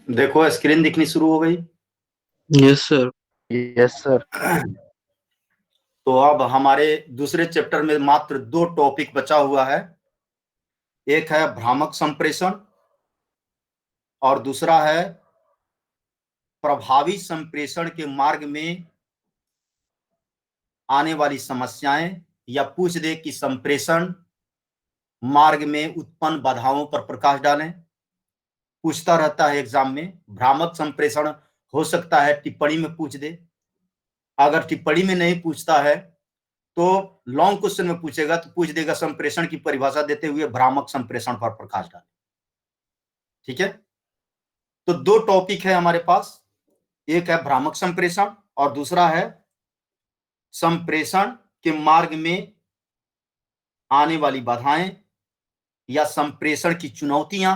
देखो स्क्रीन दिखनी शुरू हो गई। Yes sir. Yes sir. तो अब हमारे दूसरे चैप्टर में मात्र 2 टॉपिक बचा हुआ है। एक है भ्रामक संप्रेषण और दूसरा है प्रभावी संप्रेषण के मार्ग में आने वाली समस्याएं, या पूछ दे कि संप्रेषण मार्ग में उत्पन्न बाधाओं पर प्रकाश डालें। पूछता रहता है एग्जाम में। भ्रामक संप्रेषण हो सकता है टिप्पणी में पूछ दे। अगर टिप्पणी में नहीं पूछता है तो लॉन्ग क्वेश्चन में पूछेगा तो पूछ देगा संप्रेषण की परिभाषा देते हुए भ्रामक संप्रेषण पर प्रकाश डालें। ठीक है, तो 2 टॉपिक है हमारे पास। एक है भ्रामक संप्रेषण और दूसरा है संप्रेषण के मार्ग में आने वाली बाधाएं, या संप्रेषण की चुनौतियां,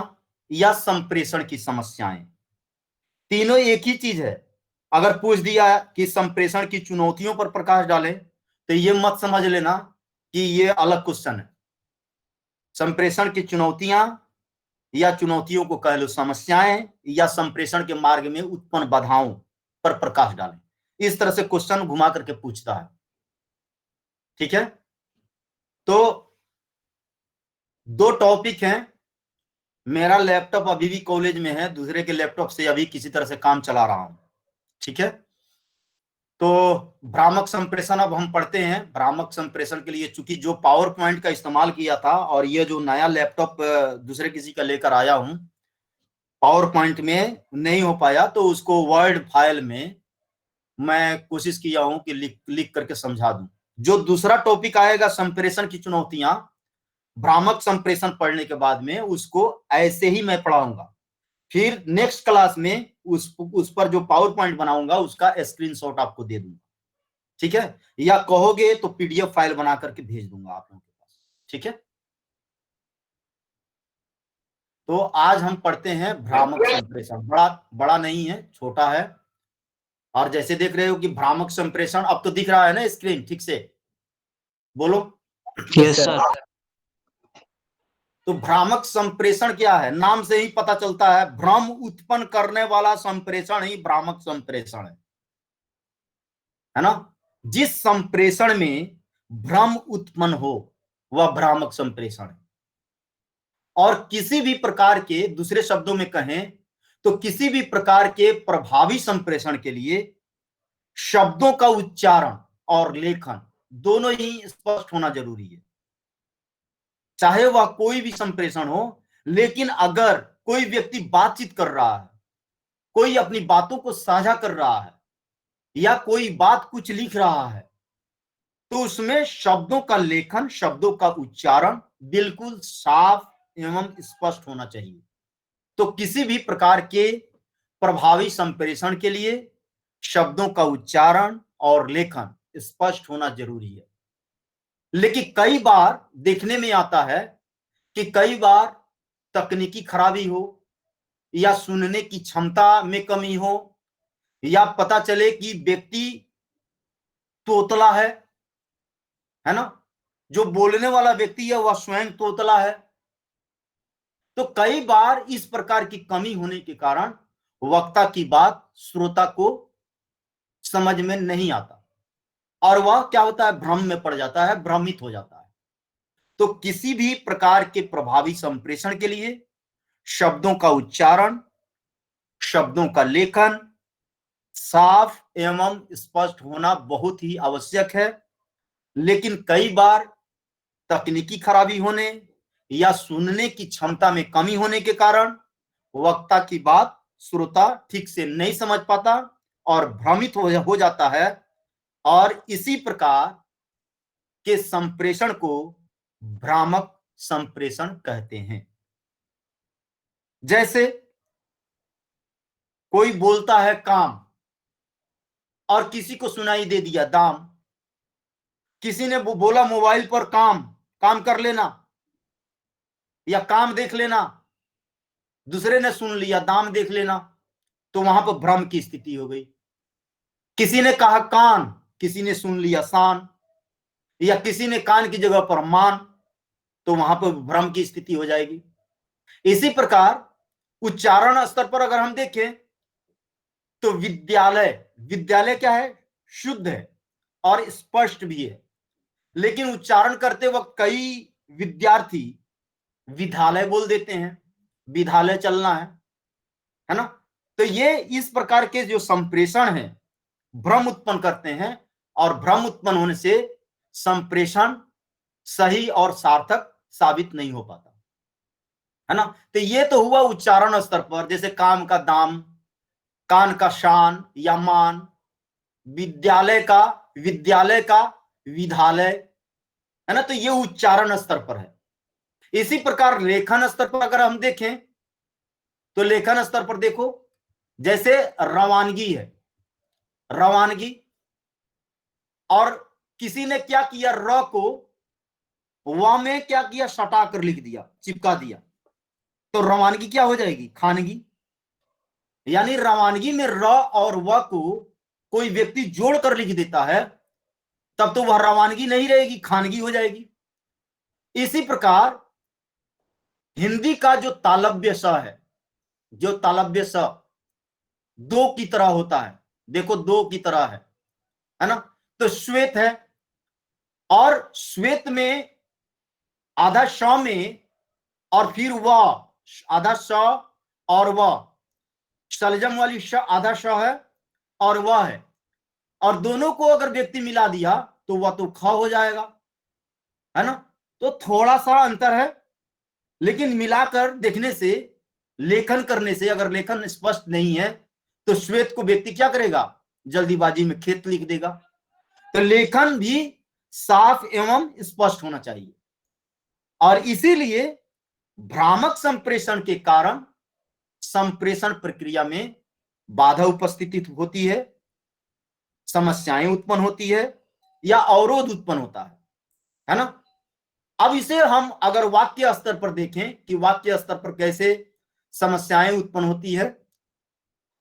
या संप्रेषण की समस्याएं। तीनों एक ही चीज है। अगर पूछ दिया कि संप्रेषण की चुनौतियों पर प्रकाश डालें तो ये मत समझ लेना कि ये अलग क्वेश्चन है। संप्रेषण की चुनौतियां, या चुनौतियों को कह लो समस्याएं, या संप्रेषण के मार्ग में उत्पन्न बाधाओं पर प्रकाश डालें। इस तरह से क्वेश्चन घुमा करके पूछता है। ठीक है, तो 2 टॉपिक हैं। मेरा लैपटॉप अभी भी कॉलेज में है, दूसरे के लैपटॉप से अभी किसी तरह से काम चला रहा हूं। ठीक है, तो भ्रामक संप्रेषण अब हम पढ़ते हैं। भ्रामक संप्रेषण के लिए चूंकि जो पावर पॉइंट का इस्तेमाल किया था और ये जो नया लैपटॉप दूसरे किसी का लेकर आया हूं, पावर पॉइंट में नहीं हो पाया, तो उसको वर्ड फाइल में मैं कोशिश किया हूं कि लिख करके समझा दूं। जो दूसरा टॉपिक आएगा संप्रेषण की चुनौतियां, भ्रामक संप्रेषण पढ़ने के बाद में उसको ऐसे ही मैं पढ़ाऊंगा। फिर नेक्स्ट क्लास में उस पर जो पावर पॉइंट बनाऊंगा उसका स्क्रीनशॉट आपको दे दूंगा। ठीक है, या कहोगे तो पीडीएफ फाइल बना करके भेज दूंगा आप लोगों के पास। ठीक है, तो आज हम पढ़ते हैं भ्रामक संप्रेषण। बड़ा बड़ा नहीं है, छोटा है। और जैसे देख रहे हो कि भ्रामक संप्रेषण, अब तो दिख रहा है ना स्क्रीन ठीक से? बोलो। Yes sir. तो भ्रामक संप्रेषण क्या है? नाम से ही पता चलता है, भ्रम उत्पन्न करने वाला संप्रेषण ही भ्रामक संप्रेषण है ना। जिस संप्रेषण में भ्रम उत्पन्न हो वह भ्रामक संप्रेषण है। और किसी भी प्रकार के, दूसरे शब्दों में कहें तो किसी भी प्रकार के प्रभावी संप्रेषण के लिए शब्दों का उच्चारण और लेखन दोनों ही स्पष्ट होना जरूरी है। चाहे वह कोई भी संप्रेषण हो, लेकिन अगर कोई व्यक्ति बातचीत कर रहा है, कोई अपनी बातों को साझा कर रहा है, या कोई बात कुछ लिख रहा है, तो उसमें शब्दों का लेखन, शब्दों का उच्चारण बिल्कुल साफ एवं स्पष्ट होना चाहिए। तो किसी भी प्रकार के प्रभावी संप्रेषण के लिए शब्दों का उच्चारण और लेखन स्पष्ट होना जरूरी है। लेकिन कई बार देखने में आता है कि कई बार तकनीकी खराबी हो, या सुनने की क्षमता में कमी हो, या पता चले कि व्यक्ति तोतला है ना, जो बोलने वाला व्यक्ति है वह स्वयं तोतला है। तो कई बार इस प्रकार की कमी होने के कारण वक्ता की बात श्रोता को समझ में नहीं आता, और वह क्या होता है, भ्रम में पड़ जाता है, भ्रमित हो जाता है। तो किसी भी प्रकार के प्रभावी संप्रेषण के लिए शब्दों का उच्चारण, शब्दों का लेखन साफ एवं स्पष्ट होना बहुत ही आवश्यक है। लेकिन कई बार तकनीकी खराबी होने या सुनने की क्षमता में कमी होने के कारण वक्ता की बात श्रोता ठीक से नहीं समझ पाता और भ्रमित हो जाता है, और इसी प्रकार के संप्रेषण को भ्रामक संप्रेषण कहते हैं। जैसे कोई बोलता है काम और किसी को सुनाई दे दिया दाम। किसी ने बोला मोबाइल पर काम, काम कर लेना या काम देख लेना, दूसरे ने सुन लिया दाम देख लेना, तो वहां पर भ्रम की स्थिति हो गई। किसी ने कहा कान, किसी ने सुन लिया शान, या किसी ने कान की जगह पर मान, तो वहां पर भ्रम की स्थिति हो जाएगी। इसी प्रकार उच्चारण स्तर पर अगर हम देखें तो विद्यालय, विद्यालय क्या है? शुद्ध है और स्पष्ट भी है। लेकिन उच्चारण करते वक्त कई विद्यार्थी विद्यालय बोल देते हैं, विद्यालय चलना है ना। तो ये इस प्रकार के जो संप्रेषण है भ्रम उत्पन्न करते हैं, और भ्रम उत्पन्न होने से संप्रेषण सही और सार्थक साबित नहीं हो पाता, है ना। तो ये तो हुआ उच्चारण स्तर पर, जैसे काम का दाम, कान का शान या मान, विद्यालय का विद्यालय, है ना। तो ये उच्चारण स्तर पर है। इसी प्रकार लेखन स्तर पर अगर हम देखें तो लेखन स्तर पर देखो, जैसे रवानगी है, रवानगी, और किसी ने क्या किया, र को व में क्या किया, सटा कर लिख दिया, चिपका दिया, तो रवानगी क्या हो जाएगी? खानगी। यानी रवानगी में र और व को कोई व्यक्ति जोड़ कर लिख देता है, तब तो वह रवानगी नहीं रहेगी, खानगी हो जाएगी। इसी प्रकार हिंदी का जो तालव्य स है, जो तालव्य स दो की तरह होता है, देखो दो की तरह है ना। तो श्वेत है, और श्वेत में आधा श में और फिर व, आधा स और व, सलजम वाली श आधा श है और व है, और दोनों को अगर व्यक्ति मिला दिया तो वह तो ख हो जाएगा, है ना। तो थोड़ा सा अंतर है, लेकिन मिलाकर देखने से, लेखन करने से, अगर लेखन स्पष्ट नहीं है तो श्वेत को व्यक्ति क्या करेगा? जल्दीबाजी में खेत लिख देगा। तो लेखन भी साफ एवं स्पष्ट होना चाहिए, और इसीलिए भ्रामक संप्रेषण के कारण संप्रेषण प्रक्रिया में बाधा उपस्थित होती है, समस्याएं उत्पन्न होती है, या अवरोध उत्पन्न होता है ना। अब इसे हम अगर वाक्य स्तर पर देखें कि वाक्य स्तर पर कैसे समस्याएं उत्पन्न होती है,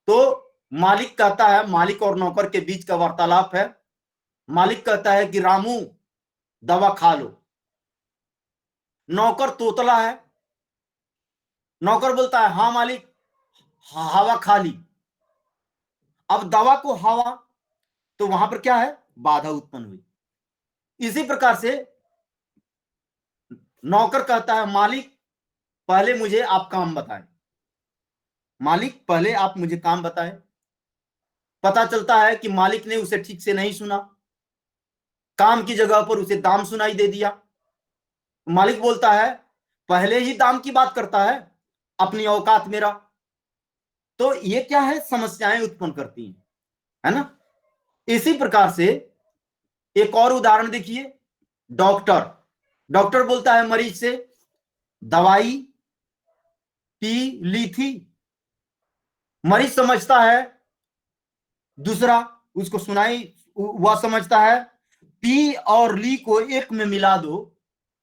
तो मालिक कहता है, मालिक और नौकर के बीच का वार्तालाप है। मालिक कहता है कि रामू दवा खा लो। नौकर तोतला है, नौकर बोलता है हाँ मालिक, हवा खा ली। अब दवा को हवा, तो वहां पर क्या है? बाधा उत्पन्न हुई। इसी प्रकार से नौकर कहता है मालिक पहले मुझे आप काम बताएं, मालिक पहले आप मुझे काम बताएं। पता चलता है कि मालिक ने उसे ठीक से नहीं सुना, काम की जगह पर उसे दाम सुनाई दे दिया। मालिक बोलता है पहले ही दाम की बात करता है, अपनी औकात मेरा। तो ये क्या है? समस्याएं उत्पन्न करती हैं, है ना। इसी प्रकार से एक और उदाहरण देखिए, डॉक्टर, डॉक्टर बोलता है मरीज से दवाई पी ली थी। मरीज समझता है दूसरा, उसको सुनाई, वह समझता है पी और ली को एक में मिला दो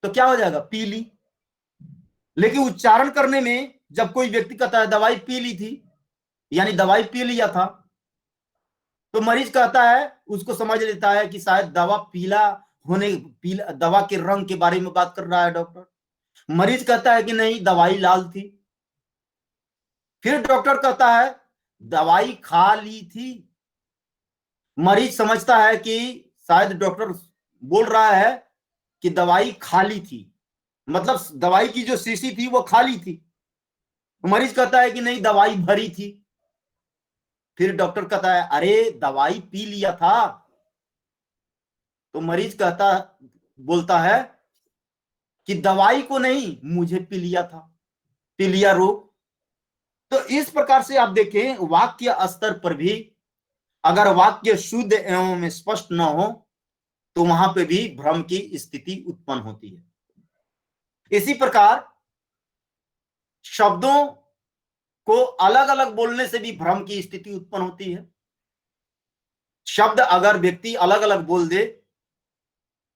तो क्या हो जाएगा? पी ली। लेकिन उच्चारण करने में जब कोई व्यक्ति कहता है दवाई पी ली थी, यानी दवाई पी लिया था, तो मरीज कहता है, उसको समझ लेता है कि शायद दवा पीला होने, पीला दवा के रंग के बारे में बात कर रहा है डॉक्टर। मरीज कहता है कि नहीं दवाई लाल थी। फिर डॉक्टर कहता है दवाई खा ली थी। मरीज समझता है कि शायद डॉक्टर बोल रहा है कि दवाई खाली थी, मतलब दवाई की जो शीशी थी वो खाली थी। मरीज कहता है कि नहीं दवाई भरी थी। फिर डॉक्टर कहता है अरे दवाई पी लिया था। तो मरीज कहता, बोलता है कि दवाई को नहीं मुझे पी लिया था, पी लिया रोग। तो इस प्रकार से आप देखें वाक्य स्तर पर भी अगर वाक्य शुद्ध एवं स्पष्ट न हो तो वहां पे भी भ्रम की स्थिति उत्पन्न होती है। इसी प्रकार शब्दों को अलग अलग बोलने से भी भ्रम की स्थिति उत्पन्न होती है। शब्द अगर व्यक्ति अलग अलग बोल दे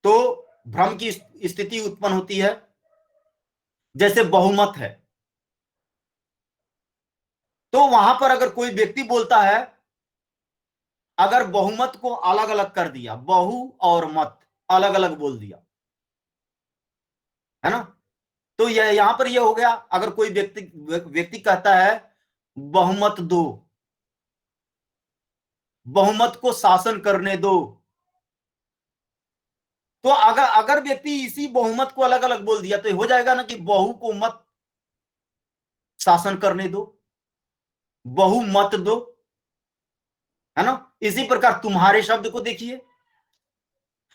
तो भ्रम की स्थिति उत्पन्न होती है। जैसे बहुमत है, तो वहां पर अगर कोई व्यक्ति बोलता है, अगर बहुमत को अलग अलग कर दिया, बहु और मत अलग अलग बोल दिया, है ना, तो यह यहां पर यह हो गया, अगर कोई व्यक्ति कहता है बहुमत दो, बहुमत को शासन करने दो, तो अगर अगर व्यक्ति इसी बहुमत को अलग अलग बोल दिया तो हो जाएगा ना कि बहु को मत शासन करने दो, बहुमत दो, है ना। इसी प्रकार तुम्हारे शब्द को देखिए,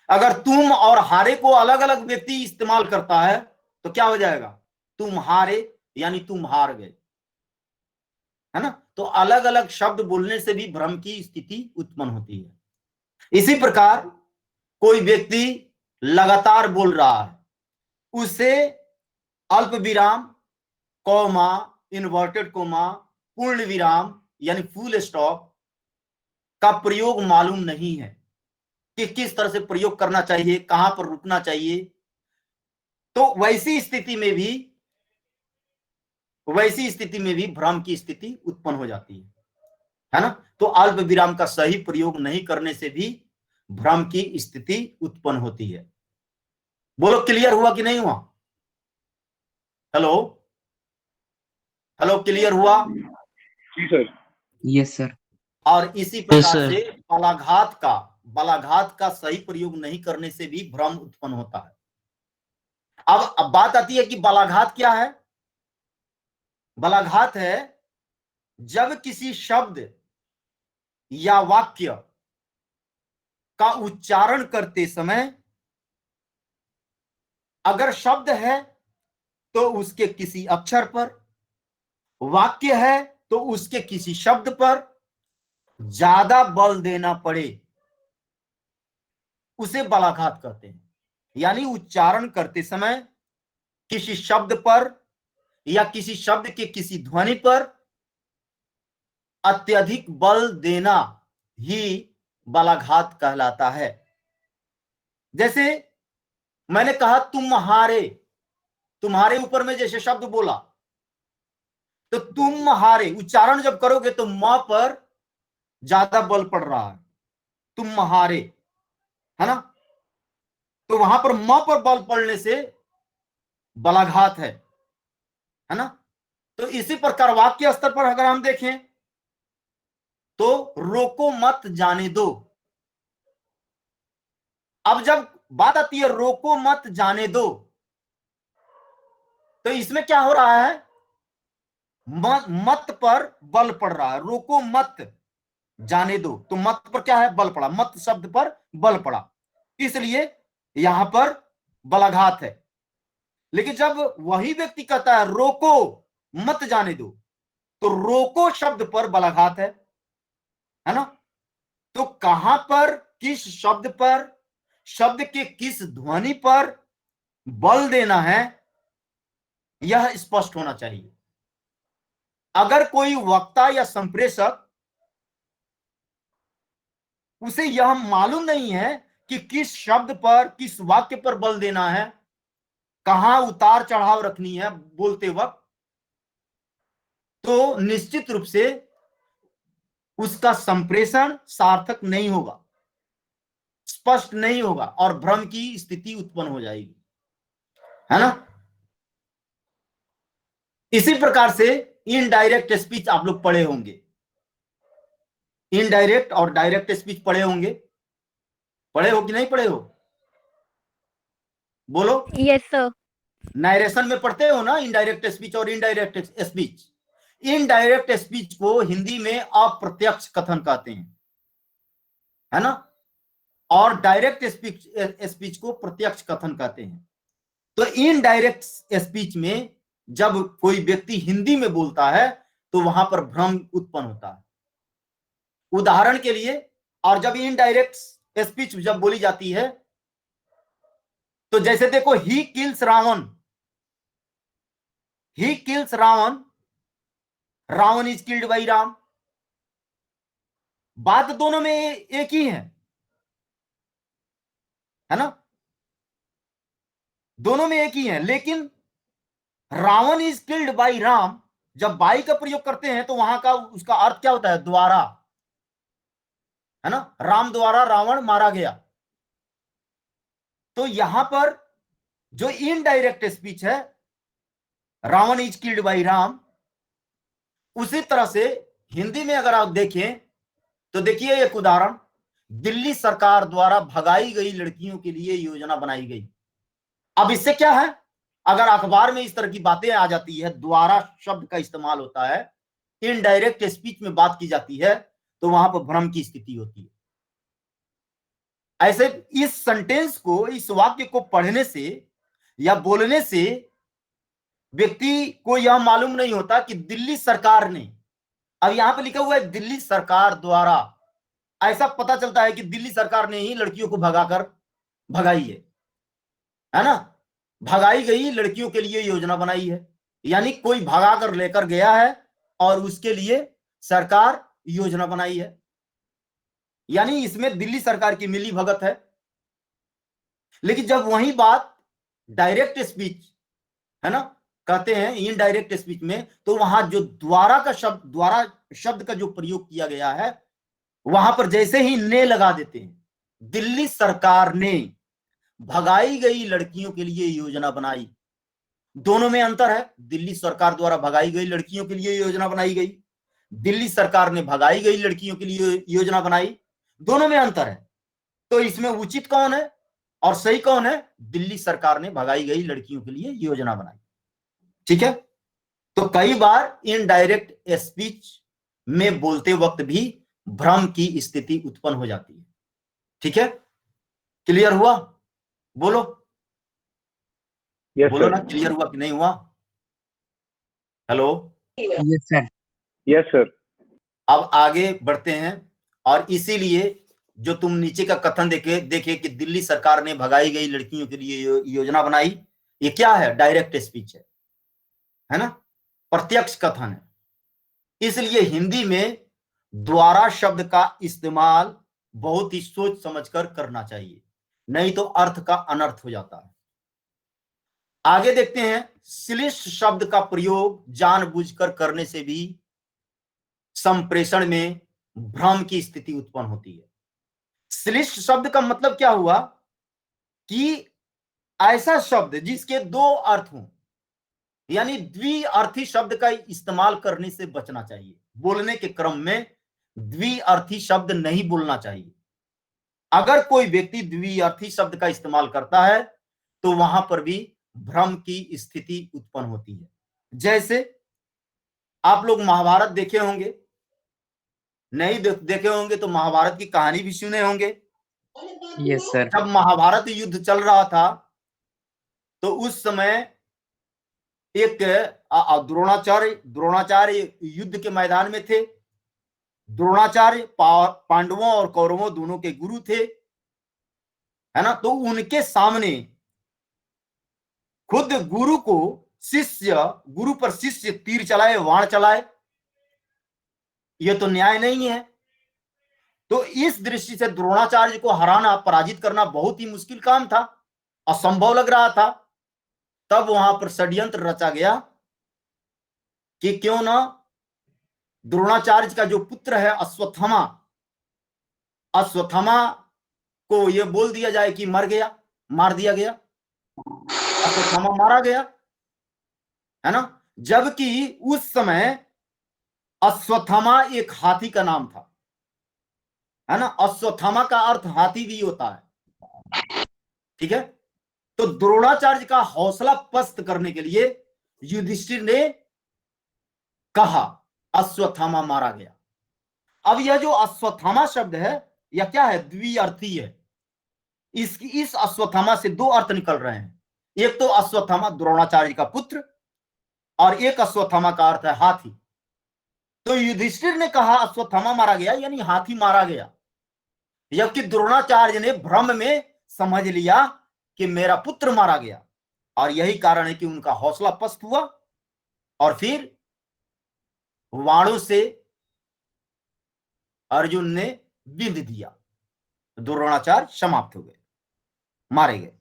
अगर तुम और हारे को अलग अलग व्यक्ति इस्तेमाल करता है तो क्या हो जाएगा, तुम्हारे यानी तुम हार गए, है ना। तो अलग अलग शब्द बोलने से भी भ्रम की स्थिति उत्पन्न होती है। इसी प्रकार कोई व्यक्ति लगातार बोल रहा है, उसे अल्प विराम, कॉमा, इन्वर्टेड कॉमा, पूर्ण विराम यानी फुल स्टॉप का प्रयोग मालूम नहीं है कि किस तरह से प्रयोग करना चाहिए, कहां पर रुकना चाहिए। तो वैसी स्थिति में भी भ्रम की स्थिति उत्पन्न हो जाती है ना। तो अल्प विराम का सही प्रयोग नहीं करने से भी भ्रम की स्थिति उत्पन्न होती है। बोलो क्लियर हुआ कि नहीं हुआ? हेलो हेलो, क्लियर हुआ? जी सर। Yes sir. और इसी प्रकार sir. से बलाघात का सही प्रयोग नहीं करने से भी भ्रम उत्पन्न होता है। अब बात आती है कि बलाघात क्या है। बलाघात है जब किसी शब्द या वाक्य का उच्चारण करते समय अगर शब्द है तो उसके किसी अक्षर पर, वाक्य है तो उसके किसी शब्द पर ज्यादा बल देना पड़े, उसे बलाघात कहते हैं। यानी उच्चारण करते समय किसी शब्द पर या किसी शब्द के किसी ध्वनि पर अत्यधिक बल देना ही बलाघात कहलाता है। जैसे मैंने कहा तुम्हारे ऊपर में जैसे शब्द बोला, तो तुम्हारे उच्चारण जब करोगे तो म पर ज्यादा बल पड़ रहा है, तुम्हारे, है ना। तो वहां पर म पर बल पड़ने से बलाघात है ना। तो इसी प्रकार वाक्य स्तर पर अगर हम देखें तो रोको मत जाने दो। अब जब बात आती है रोको मत जाने दो, तो इसमें क्या हो रहा है, मत पर बल पड़ रहा है, रोको मत जाने दो, तो मत पर क्या है, बल पड़ा, मत शब्द पर बल पड़ा, इसलिए यहां पर बलाघात है। लेकिन जब वही व्यक्ति कहता है रोको मत जाने दो, तो रोको शब्द पर बलाघात है ना। तो कहां पर, किस शब्द पर, शब्द के किस ध्वनि पर बल देना है, यह स्पष्ट होना चाहिए। अगर कोई वक्ता या संप्रेषक उसे यह मालूम नहीं है कि किस शब्द पर, किस वाक्य पर बल देना है, कहां उतार चढ़ाव रखनी है बोलते वक्त, तो निश्चित रूप से उसका संप्रेषण सार्थक नहीं होगा, स्पष्ट नहीं होगा और भ्रम की स्थिति उत्पन्न हो जाएगी, है ना। इसी प्रकार से इनडायरेक्ट स्पीच आप लोग पढ़े होंगे, इनडायरेक्ट और डायरेक्ट स्पीच पढ़े होंगे, पढ़े हो कि नहीं पढ़े हो? बोलो। Yes sir. नरेशन में पढ़ते हो ना इनडायरेक्ट स्पीच और इनडायरेक्ट स्पीच। इनडायरेक्ट स्पीच को हिंदी में अप्रत्यक्ष कथन कहते हैं, है ना, और डायरेक्ट स्पीच को प्रत्यक्ष कथन कहते हैं। तो इनडायरेक्ट स्पीच में जब कोई व्यक्ति हिंदी में बोलता है तो वहां पर भ्रम उत्पन्न होता है। उदाहरण के लिए, और जब इनडायरेक्ट स्पीच जब बोली जाती है तो जैसे देखो, he kills Ravan, he kills Ravan, Ravan is killed by Ram. बात दोनों में एक ही है ना, दोनों में एक ही है, लेकिन Ravan is killed by Ram जब बाई का प्रयोग करते हैं तो वहां का उसका अर्थ क्या होता है, द्वारा, है ना, राम द्वारा रावण मारा गया। तो यहां पर जो इनडायरेक्ट स्पीच है Ravan is killed by Ram. उसी तरह से हिंदी में अगर आप देखें तो देखिए एक उदाहरण, दिल्ली सरकार द्वारा भगाई गई लड़कियों के लिए योजना बनाई गई। अब इससे क्या है, अगर अखबार में इस तरह की बातें आ जाती है, द्वारा शब्द का इस्तेमाल होता है, इनडायरेक्ट स्पीच में बात की जाती है, तो वहां पर भ्रम की स्थिति होती है। ऐसे इस सेंटेंस को, इस वाक्य को पढ़ने से या बोलने से व्यक्ति को यह मालूम नहीं होता कि दिल्ली सरकार ने, अब यहां पे लिखा हुआ है दिल्ली सरकार द्वारा, ऐसा पता चलता है कि दिल्ली सरकार ने ही लड़कियों को भगाई है ना, भगाई गई लड़कियों के लिए योजना बनाई है, यानी कोई भगा कर लेकर गया है और उसके लिए सरकार योजना बनाई है, यानी इसमें दिल्ली सरकार की मिली भगत है। लेकिन जब वही बात डायरेक्ट स्पीच है ना, कहते हैं इनडायरेक्ट स्पीच में, तो वहां जो द्वारा शब्द का जो प्रयोग किया गया है, वहां पर जैसे ही ने लगा देते हैं, दिल्ली सरकार ने भगाई गई लड़कियों के लिए योजना बनाई। दोनों में अंतर है, दिल्ली सरकार द्वारा भगाई गई लड़कियों के लिए योजना बनाई गई, दिल्ली सरकार ने भगाई गई लड़कियों के लिए योजना बनाई, दोनों में अंतर है। तो इसमें उचित कौन है और सही कौन है? दिल्ली सरकार ने भगाई गई लड़कियों के लिए योजना बनाई। ठीक है, तो कई बार इनडायरेक्ट स्पीच में बोलते वक्त भी भ्रम की स्थिति उत्पन्न हो जाती है। ठीक है, क्लियर हुआ? बोलो यस बोलो सर। ना, क्लियर हुआ कि नहीं हुआ? Hello, yes sir. Yes sir. अब आगे बढ़ते हैं, और इसीलिए जो तुम नीचे का कथन देखे कि दिल्ली सरकार ने भगाई गई लड़कियों के लिए योजना बनाई, ये क्या है? डायरेक्ट स्पीच है ना, प्रत्यक्ष कथन है। इसलिए हिंदी में द्वारा शब्द का इस्तेमाल बहुत ही सोच समझकर करना चाहिए, नहीं तो अर्थ का अनर्थ हो जाता है। आगे देखते हैं, श्लिष्ट शब्द का प्रयोग जानबूझकर करने से भी संप्रेषण में भ्रम की स्थिति उत्पन्न होती है। श्लिष्ट शब्द का मतलब क्या हुआ कि ऐसा शब्द जिसके दो अर्थ हों, यानी द्विअर्थी शब्द का इस्तेमाल करने से बचना चाहिए। बोलने के क्रम में द्विअर्थी शब्द नहीं बोलना चाहिए। अगर कोई व्यक्ति द्विअर्थी शब्द का इस्तेमाल करता है तो वहां पर भी भ्रम की स्थिति उत्पन्न होती है। जैसे आप लोग महाभारत देखे होंगे, नहीं देखे होंगे तो महाभारत की कहानी भी सुने होंगे। Yes sir. जब महाभारत युद्ध चल रहा था तो उस समय एक द्रोणाचार्य युद्ध के मैदान में थे। द्रोणाचार्य पांडवों और कौरवों दोनों के गुरु थे, है ना। तो उनके सामने खुद गुरु पर शिष्य तीर चलाए, बाण चलाए, ये तो न्याय नहीं है। तो इस दृष्टि से द्रोणाचार्य को हराना, पराजित करना बहुत ही मुश्किल काम था, असंभव लग रहा था। तब वहां पर षड्यंत्र रचा गया कि क्यों ना द्रोणाचार्य का जो पुत्र है अश्वत्थामा को यह बोल दिया जाए कि मार दिया गया, अश्वत्थामा मारा गया, है ना। जबकि उस समय अश्वत्थामा एक हाथी का नाम था, है ना। अश्वत्थामा का अर्थ हाथी भी होता है। ठीक है, तो द्रोणाचार्य का हौसला पस्त करने के लिए युधिष्ठिर ने कहा अश्वत्थामा मारा गया। अब यह जो अश्वत्थामा शब्द है यह क्या है? द्विअर्थी है। इस अश्वत्थामा से दो अर्थ निकल रहे हैं। एक तो अश्वत्थामा द्रोणाचार्य का पुत्र, और एक अश्वत्थामा का अर्थ है हाथी। तो युधिष्ठिर ने कहा अश्वत्थामा मारा गया, यानी हाथी मारा गया, जबकि द्रोणाचार्य ने भ्रम में समझ लिया कि मेरा पुत्र मारा गया। और यही कारण है कि उनका हौसला पस्त हुआ और फिर वाणों से अर्जुन ने बिंद दिया, द्रोणाचार्य समाप्त हो गए, मारे गए।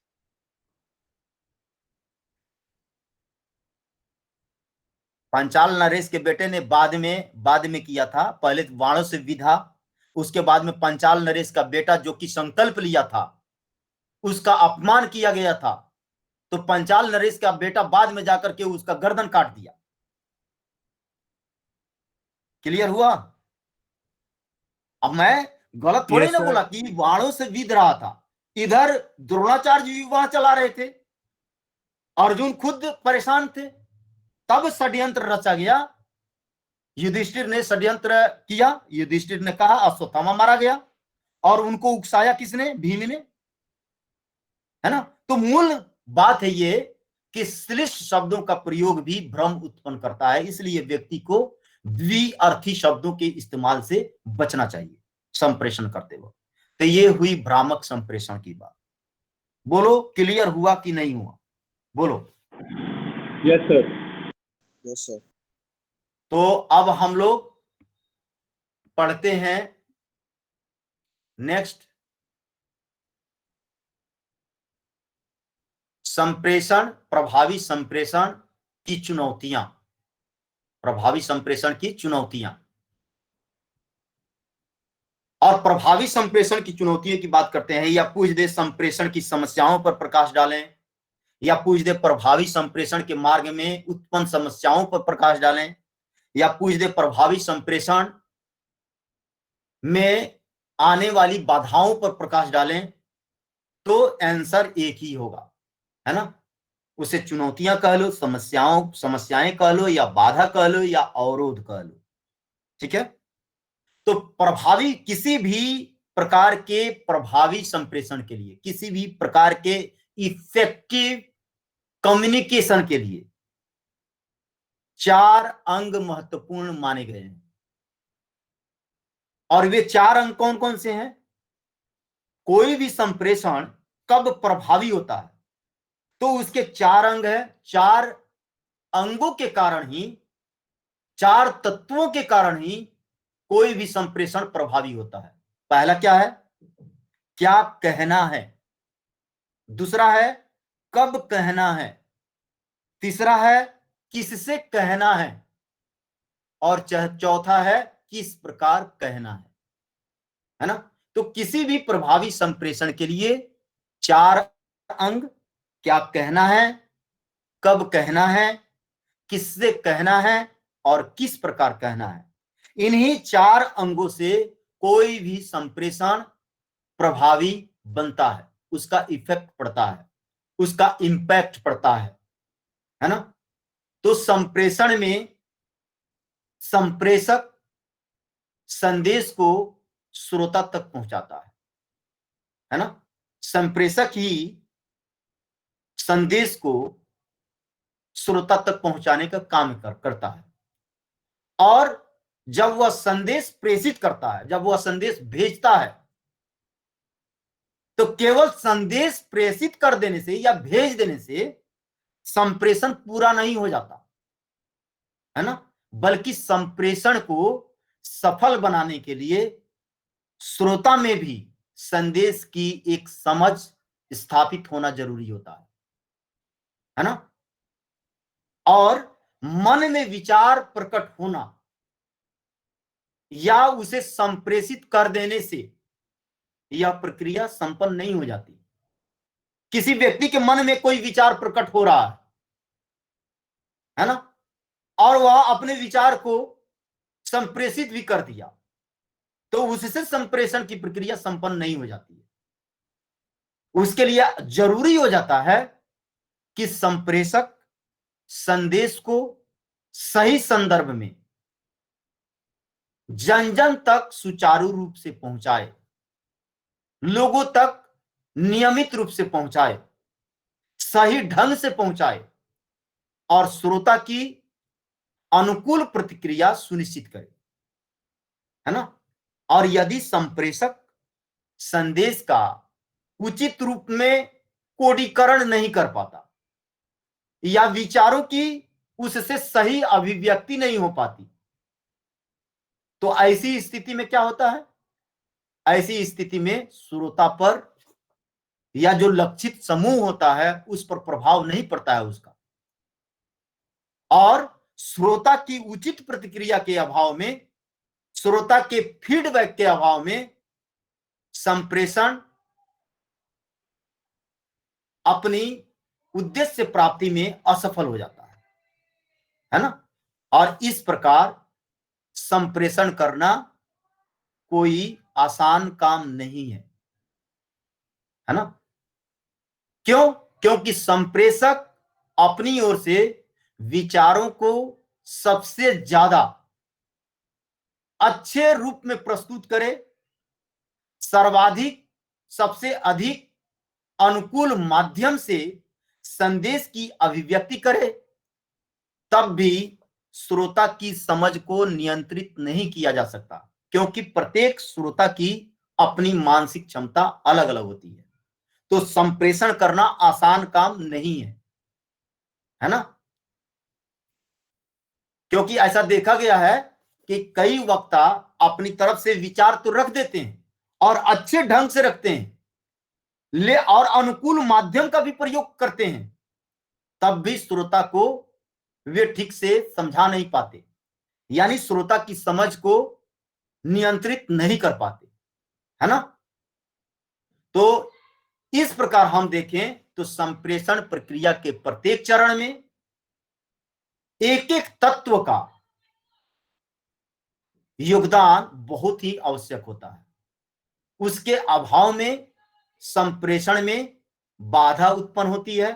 पंचाल नरेश के बेटे ने बाद में किया था, पहले वाणों से विधा, उसके बाद में पंचाल नरेश का बेटा जो कि संकल्प लिया था उसका अपमान किया गया था, तो पंचाल नरेश का बेटा बाद में जाकर के उसका गर्दन काट दिया। क्लियर हुआ? अब मैं गलत थोड़ी यस ना सर। बोला कि बाणों से विध रहा था। इधर द्रोणाचार्य जी वहां चला रहे थे, अर्जुन खुद परेशान थे, तब षड्यंत्र रचा गया। युधिष्ठिर ने षड्यंत्र किया, युधिष्ठिर ने कहा, अश्वत्थामा मारा गया, और उनको उकसाया किसने? भीम ने, है ना। तो मूल बात है ये कि श्लिष्ट शब्दों का प्रयोग भी भ्रम उत्पन्न करता है, इसलिए व्यक्ति को द्विअर्थी शब्दों के इस्तेमाल से बचना चाहिए संप्रेषण करते वक्त। तो ये हुई भ्रामक संप्रेषण की बात। बोलो क्लियर हुआ कि नहीं हुआ? बोलो। Yes sir. Yes sir. तो अब हम लोग पढ़ते हैं नेक्स्ट, संप्रेषण, प्रभावी संप्रेषण की चुनौतियां। प्रभावी संप्रेषण की चुनौतियां। और प्रभावी संप्रेषण की चुनौतियों की बात करते हैं, या पूछ दे संप्रेषण की समस्याओं पर प्रकाश डालें, या पूछ दे प्रभावी संप्रेषण के मार्ग में उत्पन्न समस्याओं पर प्रकाश डालें, या पूछ दे प्रभावी संप्रेषण में आने वाली बाधाओं पर प्रकाश डालें, तो आंसर एक ही होगा, है ना। उसे चुनौतियां कह लो, समस्याएं कह लो, या बाधा कह लो, या अवरोध कह लो। ठीक है। तो प्रभावी, किसी भी प्रकार के प्रभावी संप्रेषण के लिए, किसी भी प्रकार के इफेक्टिव कम्युनिकेशन के लिए 4 अंग महत्वपूर्ण माने गए हैं। और वे 4 अंग कौन कौन से हैं? कोई भी संप्रेषण कब प्रभावी होता है, तो उसके 4 अंग है। 4 अंगों के कारण ही, 4 तत्वों के कारण ही कोई भी संप्रेषण प्रभावी होता है। पहला क्या है? क्या कहना है। दूसरा है कब कहना है। तीसरा है किससे कहना है। और चौथा है किस प्रकार कहना है ना। तो किसी भी प्रभावी संप्रेषण के लिए 4 अंग, क्या कहना है, कब कहना है, किससे कहना है, और किस प्रकार कहना है। इन्हीं 4 अंगों से कोई भी संप्रेषण प्रभावी बनता है, उसका इफेक्ट पड़ता है, उसका इंपैक्ट पड़ता है ना। तो संप्रेषण में संप्रेषक संदेश को श्रोता तक पहुंचाता है ना। संप्रेषक ही संदेश को श्रोता तक पहुंचाने का काम करता है। और जब वह संदेश प्रेषित करता है, जब वह संदेश भेजता है, तो केवल संदेश प्रेषित कर देने से या भेज देने से संप्रेषण पूरा नहीं हो जाता, है ना। बल्कि संप्रेषण को सफल बनाने के लिए श्रोता में भी संदेश की एक समझ स्थापित होना जरूरी होता है ना। और मन में विचार प्रकट होना या उसे संप्रेषित कर देने से यह प्रक्रिया संपन्न नहीं हो जाती। किसी व्यक्ति के मन में कोई विचार प्रकट हो रहा है ना, और वह अपने विचार को संप्रेषित भी कर दिया, तो उससे संप्रेषण की प्रक्रिया संपन्न नहीं हो जाती है। उसके लिए जरूरी हो जाता है कि संप्रेषक संदेश को सही संदर्भ में जन जन तक सुचारू रूप से पहुंचाए, लोगों तक नियमित रूप से पहुंचाए, सही ढंग से पहुंचाए, और श्रोता की अनुकूल प्रतिक्रिया सुनिश्चित करे, है ना। और यदि संप्रेषक संदेश का उचित रूप में कोडीकरण नहीं कर पाता, या विचारों की उससे सही अभिव्यक्ति नहीं हो पाती, तो ऐसी स्थिति में क्या होता है? ऐसी स्थिति में श्रोता पर या जो लक्षित समूह होता है उस पर प्रभाव नहीं पड़ता है उसका, और श्रोता की उचित प्रतिक्रिया के अभाव में, श्रोता के फीडबैक के अभाव में संप्रेषण अपनी उद्देश्य प्राप्ति में असफल हो जाता है ना। और इस प्रकार संप्रेषण करना कोई आसान काम नहीं है ना। क्यों? क्योंकि संप्रेषक अपनी ओर से विचारों को सबसे ज्यादा अच्छे रूप में प्रस्तुत करे, सर्वाधिक सबसे अधिक अनुकूल माध्यम से संदेश की अभिव्यक्ति करे, तब भी श्रोता की समझ को नियंत्रित नहीं किया जा सकता, क्योंकि प्रत्येक श्रोता की अपनी मानसिक क्षमता अलग अलग होती है। तो संप्रेषण करना आसान काम नहीं है ना। क्योंकि ऐसा देखा गया है कि कई वक्ता अपनी तरफ से विचार तो रख देते हैं और अच्छे ढंग से रखते हैं, ले और अनुकूल माध्यम का भी प्रयोग करते हैं, तब भी श्रोता को वे ठीक से समझा नहीं पाते, यानी श्रोता की समझ को नियंत्रित नहीं कर पाते, है ना। तो इस प्रकार हम देखें तो संप्रेषण प्रक्रिया के प्रत्येक चरण में एक एक तत्व का योगदान बहुत ही आवश्यक होता है। उसके अभाव में संप्रेषण में बाधा उत्पन्न होती है,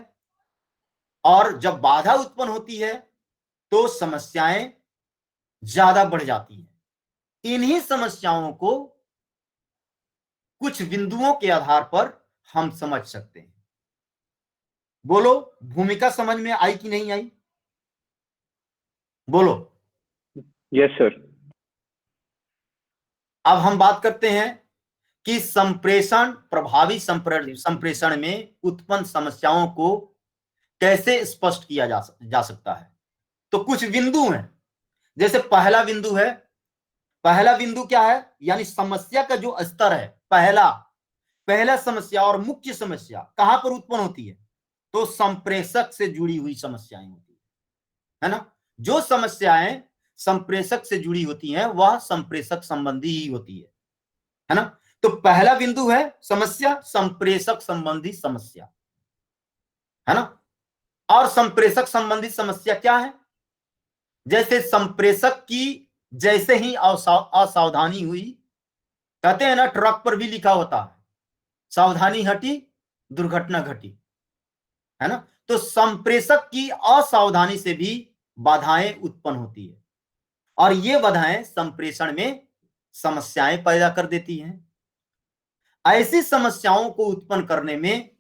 और जब बाधा उत्पन्न होती है तो समस्याएं ज्यादा बढ़ जाती हैं। इन्हीं समस्याओं को कुछ बिंदुओं के आधार पर हम समझ सकते हैं। बोलो, भूमिका समझ में आई कि नहीं आई? बोलो। Yes sir. अब हम बात करते हैं कि संप्रेषण, प्रभावी संप्रेषण में उत्पन्न समस्याओं को कैसे स्पष्ट किया जा सकता है। तो कुछ बिंदु हैं। जैसे पहला बिंदु है, पहला बिंदु क्या है, यानी समस्या का जो स्तर है, पहला समस्या और मुख्य समस्या कहां पर उत्पन्न होती है, तो संप्रेषक से जुड़ी हुई समस्याएं होती है ना। जो समस्याएं संप्रेषक से जुड़ी होती हैं वह संप्रेषक संबंधी ही होती है ना। तो पहला बिंदु है समस्या, संप्रेषक संबंधी समस्या, है ना। और संप्रेषक संबंधी समस्या क्या है? जैसे संप्रेषक की जैसे ही असावधानी हुई, कहते हैं ना ट्रक पर भी लिखा होता है सावधानी हटी दुर्घटना घटी, है ना। तो संप्रेषक की असावधानी से भी बाधाएं उत्पन्न होती है, और ये बाधाएं संप्रेषण में समस्याएं पैदा कर देती हैं। ऐसी समस्याओं को उत्पन्न करने में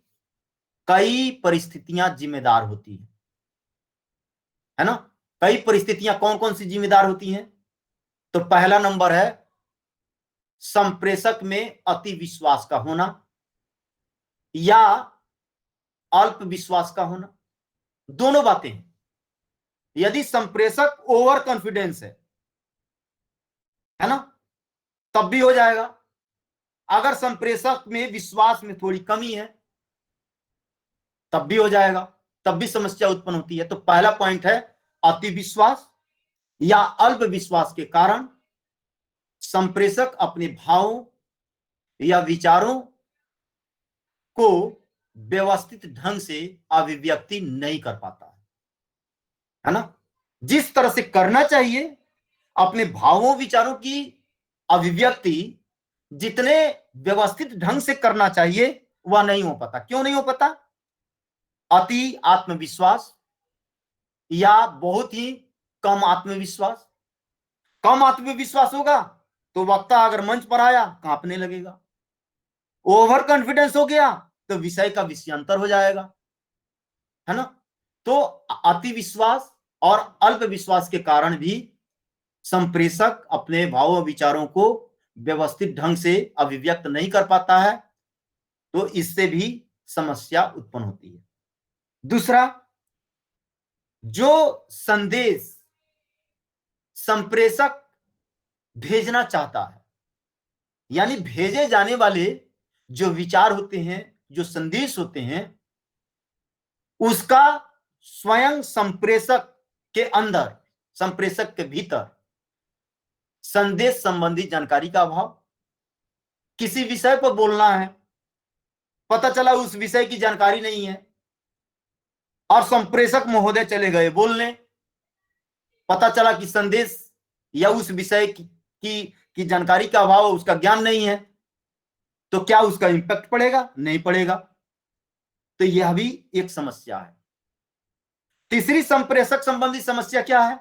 कई परिस्थितियां जिम्मेदार होती है ना। कई परिस्थितियां कौन कौन सी जिम्मेदार होती हैं? तो पहला नंबर है संप्रेषक में अति विश्वास का होना या अल्प विश्वास का होना। दोनों बातें हैं। यदि संप्रेषक ओवर कॉन्फिडेंस है ना, तब भी हो जाएगा। अगर संप्रेषक में विश्वास में थोड़ी कमी है तब भी हो जाएगा, तब भी समस्या उत्पन्न होती है। तो पहला पॉइंट है अति विश्वास या अल्प विश्वास के कारण संप्रेषक अपने भावों या विचारों को व्यवस्थित ढंग से अभिव्यक्ति नहीं कर पाता है ना। जिस तरह से करना चाहिए अपने भावों विचारों की अभिव्यक्ति जितने व्यवस्थित ढंग से करना चाहिए वह नहीं हो पाता। क्यों नहीं हो पाता? अति आत्मविश्वास या बहुत ही कम आत्मविश्वास। कम आत्मविश्वास होगा तो वक्ता अगर मंच पर आया कांपने लगेगा। ओवर कॉन्फिडेंस हो गया तो विषय का विषयांतर हो जाएगा, है ना। तो अति विश्वास और अल्प विश्वास के कारण भी संप्रेषक अपने भाव विचारों को व्यवस्थित ढंग से अभिव्यक्त नहीं कर पाता है, तो इससे भी समस्या उत्पन्न होती है। दूसरा, जो संदेश संप्रेषक भेजना चाहता है, यानी भेजे जाने वाले जो विचार होते हैं, जो संदेश होते हैं, उसका स्वयं संप्रेषक के अंदर, संप्रेषक के भीतर संदेश संबंधी जानकारी का अभाव। किसी विषय पर बोलना है, पता चला उस विषय की जानकारी नहीं है, और संप्रेषक महोदय चले गए बोलने, पता चला कि संदेश या उस विषय की जानकारी का अभाव, उसका ज्ञान नहीं है, तो क्या उसका इंपैक्ट पड़ेगा? नहीं पड़ेगा। तो यह भी एक समस्या है। तीसरी संप्रेषक संबंधी समस्या क्या है?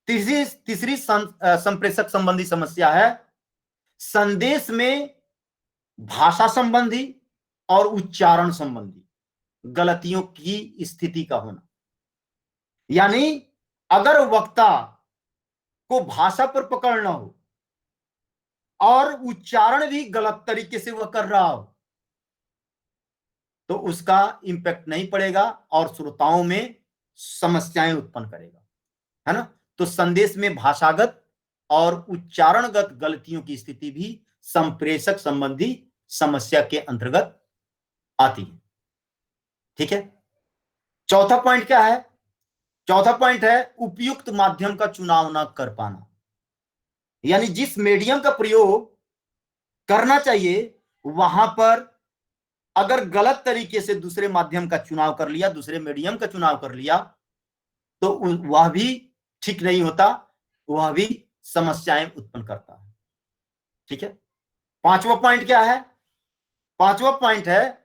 तीसरी संप्रेषक संबंधी समस्या है संदेश में भाषा संबंधी और उच्चारण संबंधी गलतियों की स्थिति का होना। यानी अगर वक्ता को भाषा पर पकड़ ना हो और उच्चारण भी गलत तरीके से वह कर रहा हो, तो उसका इंपैक्ट नहीं पड़ेगा और श्रोताओं में समस्याएं उत्पन्न करेगा, है ना। तो संदेश में भाषागत और उच्चारणगत गलतियों की स्थिति भी संप्रेषक संबंधी समस्या के अंतर्गत आती है। ठीक है। चौथा पॉइंट क्या है? चौथा पॉइंट है उपयुक्त माध्यम का चुनाव न कर पाना। यानी जिस मीडियम का प्रयोग करना चाहिए वहां पर अगर गलत तरीके से दूसरे माध्यम का चुनाव कर लिया, दूसरे मीडियम का चुनाव कर लिया, तो वह भी ठीक नहीं होता, वह भी समस्याएं उत्पन्न करता है। ठीक है। पांचवा पॉइंट क्या है? पांचवा पॉइंट है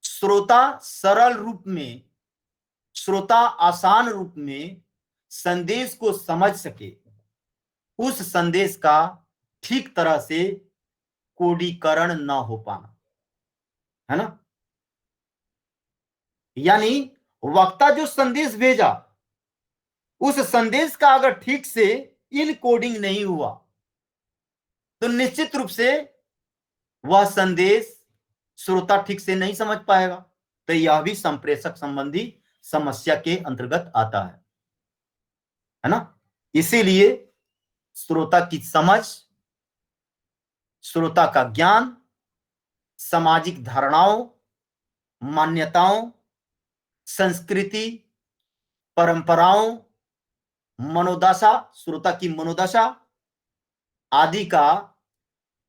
श्रोता सरल रूप में, श्रोता आसान रूप में संदेश को समझ सके, उस संदेश का ठीक तरह से कोडीकरण न हो पाना, है ना। यानी वक्ता जो संदेश भेजा, उस संदेश का अगर ठीक से इन कोडिंग नहीं हुआ तो निश्चित रूप से वह संदेश श्रोता ठीक से नहीं समझ पाएगा। तो यह भी संप्रेषक संबंधी समस्या के अंतर्गत आता है ना। इसीलिए श्रोता की समझ, श्रोता का ज्ञान, सामाजिक धारणाओं, मान्यताओं, संस्कृति, परंपराओं, मनोदशा, श्रोता की मनोदशा आदि का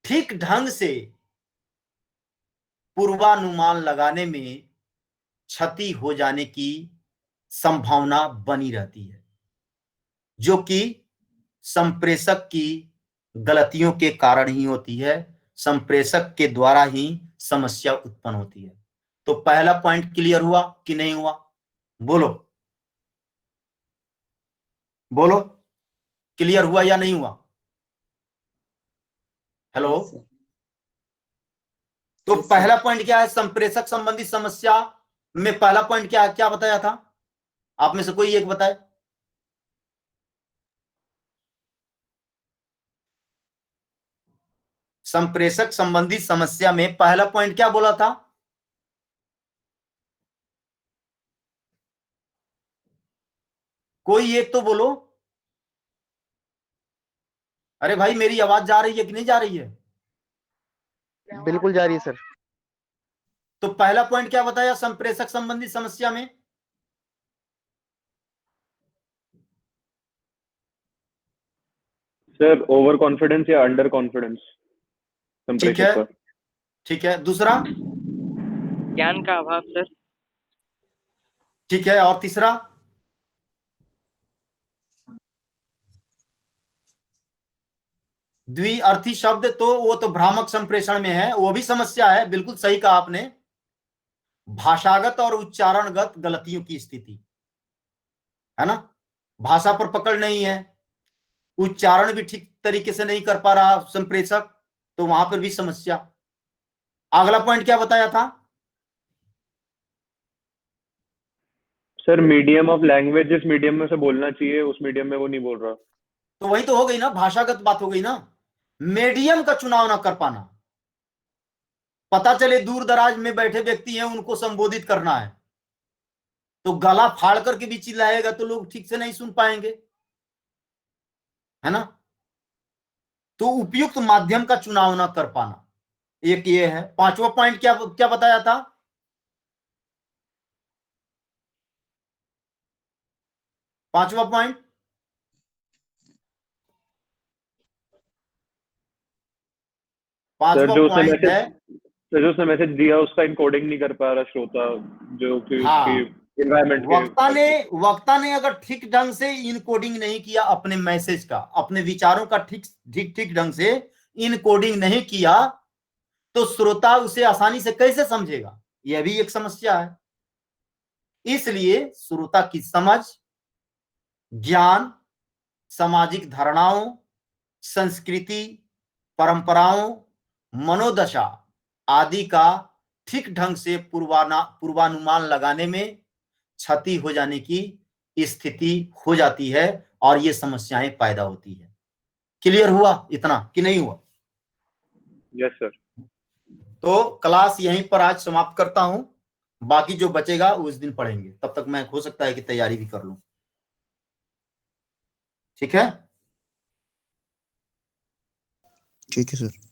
ठीक ढंग से पूर्वानुमान लगाने में क्षति हो जाने की संभावना बनी रहती है, जो कि संप्रेषक की गलतियों के कारण ही होती है, संप्रेषक के द्वारा ही समस्या उत्पन्न होती है। तो पहला पॉइंट क्लियर हुआ कि नहीं हुआ? बोलो बोलो, क्लियर हुआ या नहीं हुआ? हेलो। तो पहला पॉइंट क्या है संप्रेषक संबंधी समस्या में? पहला पॉइंट क्या है, क्या बताया था? आप में से कोई एक बताए। संप्रेषक संबंधी समस्या में पहला पॉइंट क्या बोला था? कोई एक तो बोलो। अरे भाई मेरी आवाज जा रही है कि नहीं जा रही है? बिल्कुल जा रही है सर। तो पहला पॉइंट क्या बताया संप्रेषक संबंधी समस्या में? सर ओवर कॉन्फिडेंस या अंडर कॉन्फिडेंस ठीक है, संप्रेषक का। ठीक है। दूसरा? ज्ञान का अभाव सर। ठीक है। और तीसरा? द्विअर्थी शब्द, तो वो तो भ्रामक संप्रेषण में है, वो भी समस्या है, बिल्कुल सही कहा आपने। भाषागत और उच्चारणगत गलतियों की स्थिति, है ना। भाषा पर पकड़ नहीं है, उच्चारण भी ठीक तरीके से नहीं कर पा रहा संप्रेषक, तो वहां पर भी समस्या। अगला पॉइंट क्या बताया था? सर मीडियम ऑफ लैंग्वेज जिस मीडियम में से बोलना चाहिए उस मीडियम में वो नहीं बोल रहा। तो वही तो हो गई ना, भाषागत बात हो गई ना। मीडियम का चुनाव ना कर पाना। पता चले दूर दराज में बैठे व्यक्ति हैं, उनको संबोधित करना है, तो गला फाड़ करके भी चिल्लाएगा तो लोग ठीक से नहीं सुन पाएंगे, है ना। तो उपयुक्त माध्यम का चुनाव ना कर पाना, एक ये है। पांचवा पॉइंट क्या क्या बताया था? पांचवा पॉइंट, सर पांचवा जो उसने पॉइंट है मैसेज तो जो उसने मैसेज दिया उसका इनकोडिंग नहीं कर पा रहा श्रोता, जो कि हाँ, उसकी एनवायरनमेंट के वक्ता ने अगर ठीक ढंग से इनकोडिंग नहीं किया अपने मैसेज का, अपने विचारों का ठीक ढंग से इनकोडिंग नहीं किया, तो श्रोता उसे आसानी से कैसे समझेगा? यह भी एक समस्या है। इसलिए श्रोता की समझ, ज्ञान, सामाजिक धारणाओं, संस्कृति, परंपराओं, मनोदशा आदि का ठीक ढंग से पूर्वानुमान लगाने में क्षति हो जाने की स्थिति हो जाती है और ये समस्याएं पैदा होती है। क्लियर हुआ इतना कि नहीं हुआ? Yes sir. तो क्लास यहीं पर आज समाप्त करता हूं, बाकी जो बचेगा उस दिन पढ़ेंगे। तब तक मैं हो सकता है कि तैयारी भी कर लूं। ठीक है? ठीक है सर।